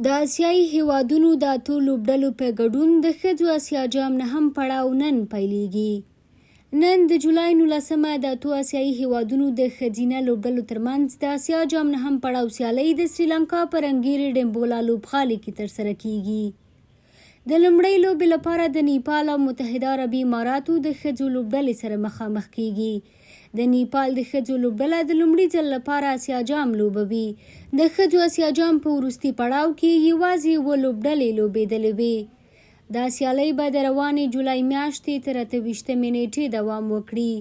د آسیایي هېوادونو د اتو لوبډلو په ګډون د ښځو آسیا جام 9 پړاو نن پیلېږي. نن د جولای 19مه د اتو آسیایي هېوادونو د ښځینه لوبډلو ترمنځ د آسیا جام 9 پړاو سیالۍ د سريلانکا په رنګیري ډیمبولا لوبغالي کې ترسره کیږي. د لومړۍ لوبې لپاره د نیپال او متحده عربي اماراتو د ښځو لوبډلې سره مخامخ کیږي. د نیپال د ښځو لوبډله د لومړي ځل لپاره آسیا جام لوبوي. د ښځو آسیا جام په وروستي پړاو کې یوازې 7 لوبډلې لوبېدلې وې. دا سیالۍ به د روانې جولای میاشتې تر 28 نیټې دوام وکړي.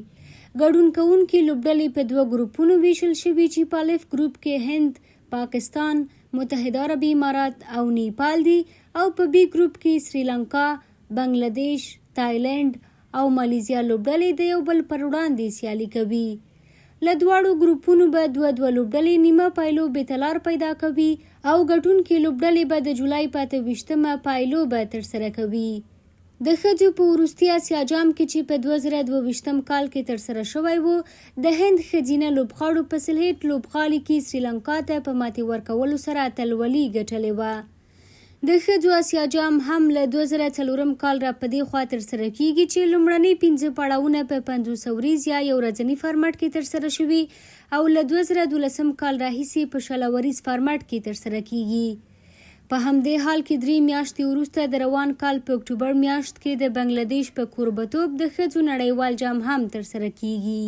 ګډون کوونکي لوبډلې په 2 ګروپونو ویشل شوي چې په الف ګروپ کې هند، پاکستان، متحده عربي امارات او نیپال دي او په بي ګروپ کې سريلانکا، بنګله، تايوان او ماليزيا لوبډلې د یو بل پر وړاندې سیالي کوي. له دواړو ګروپونو به 2 لوبډلې نیمه پایلو بېتلار پیدا کوي او ګټونکې لوبډلې به د جولای په 28مه پایلو به ترسره کوي. د ښځو په وروستي آسیا جام کې چې په 2022 کال کې ترسره شوی و، د هند ښځینه لوبغاړو په سیالۍ لوبغالي کې سريلانکا ته په ماتې ورکولو سره اتلولي ګټلې وه. د ښځو آسیا جام هم له 2004 کال را په دې خوا ترسره کیږي چې لومړني 5 پړاوونه په 500 ورځ یا یو ورځني فارمټ کې ترسره شوي او له 2012 کال راهیسې په 100 ورځ فارمټ کې ترسره کیږي. په همدې حال کې 3 میاشتې وروسته د روان کال په اکتوبر میاشت کې د بنګله په کوربتوب د ښځو نړیوال جام هم ترسره کیږي.